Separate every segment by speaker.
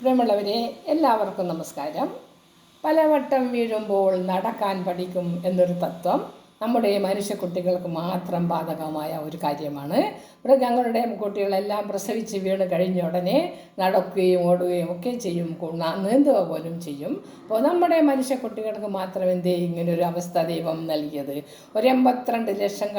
Speaker 1: പ്രിയമുള്ളവരെ, എല്ലാവർക്കും നമസ്കാരം. പലവട്ടം വീഴുമ്പോൾ നടക്കാൻ പഠിക്കും എന്നൊരു തത്വം നമ്മുടെ മനുഷ്യക്കുട്ടികൾക്ക് മാത്രം ബാധകമായ ഒരു കാര്യമാണ്. മൃഗങ്ങളുടെ കുട്ടികളെല്ലാം പ്രസവിച്ച് വീണ് കഴിഞ്ഞ ഉടനെ നടക്കുകയും ഓടുകയും ഒക്കെ ചെയ്യും, നീന്തുക പോലും ചെയ്യും. അപ്പോൾ നമ്മുടെ മനുഷ്യക്കുട്ടികൾക്ക് മാത്രം എന്തേ ഇങ്ങനൊരു അവസ്ഥ ദൈവം നൽകിയത്? 82 ലക്ഷം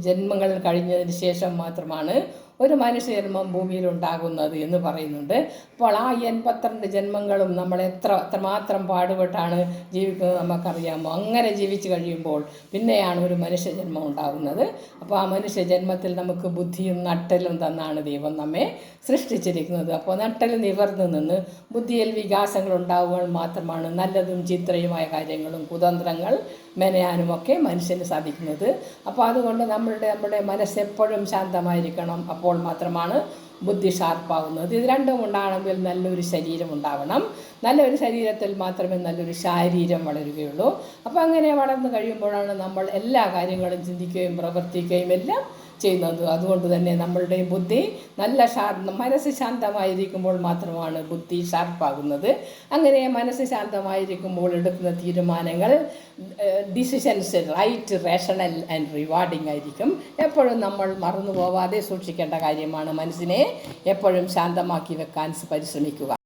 Speaker 1: ജന്മങ്ങൾ കഴിഞ്ഞതിന് ശേഷം മാത്രമാണ് ഒരു മനുഷ്യജന്മം ഭൂമിയിലുണ്ടാകുന്നത് എന്ന് പറയുന്നുണ്ട്. അപ്പോൾ ആ 82 ജന്മങ്ങളും നമ്മൾ എത്രമാത്രം പാടുപെട്ടാണ് ജീവിക്കുന്നത് നമുക്കറിയാമോ? അങ്ങനെ ജീവിച്ചു കഴിയുമ്പോൾ പിന്നെയാണ് ഒരു മനുഷ്യജന്മം ഉണ്ടാകുന്നത്. അപ്പോൾ ആ മനുഷ്യജന്മത്തിൽ നമുക്ക് ബുദ്ധിയും നട്ടലും തന്നാണ് ദൈവം നമ്മെ സൃഷ്ടിച്ചിരിക്കുന്നത്. അപ്പോൾ നട്ടൽ നിവർന്നു നിന്ന് ബുദ്ധിയിൽ വികാസങ്ങൾ ഉണ്ടാവുക മാത്രമാണ് നല്ലതും ചിത്രയുമായ കാര്യങ്ങളും കുതന്ത്രങ്ങൾ മെനയാനുമൊക്കെ മനുഷ്യന് സാധിക്കുന്നത്. അപ്പോൾ അതുകൊണ്ട് നമ്മുടെ മനസ്സെപ്പോഴും ശാന്തമായിരിക്കണം. അപ്പോൾ മാത്രമാണ് ബുദ്ധി ഷാർപ്പാകുന്നത്. ഇത് രണ്ടും ഉണ്ടാകണമെങ്കിൽ നല്ലൊരു ശരീരം ഉണ്ടാവണം. നല്ലൊരു ശരീരത്തിൽ മാത്രമേ നല്ലൊരു ശാരീരം വളരുകയുള്ളൂ. അപ്പോൾ അങ്ങനെ വളർന്നു കഴിയുമ്പോഴാണ് നമ്മൾ എല്ലാ കാര്യങ്ങളും ചിന്തിക്കുകയും പ്രവർത്തിക്കുകയും എല്ലാം ചെയ്യുന്നത്. അതുകൊണ്ട് തന്നെ നമ്മളുടെ ബുദ്ധി മനസ്സ് ശാന്തമായിരിക്കുമ്പോൾ മാത്രമാണ് ബുദ്ധി ഷാർപ്പാകുന്നത്. അങ്ങനെ മനസ്സ് ശാന്തമായിരിക്കുമ്പോൾ എടുക്കുന്ന തീരുമാനങ്ങൾ, decisions right, rational and rewarding ആയിരിക്കും. എപ്പോഴും നമ്മൾ മറന്നു പോവാതെ സൂക്ഷിക്കേണ്ട കാര്യമാണ് മനസ്സിനെ എപ്പോഴും ശാന്തമാക്കി വെക്കാൻ പരിശ്രമിക്കുക.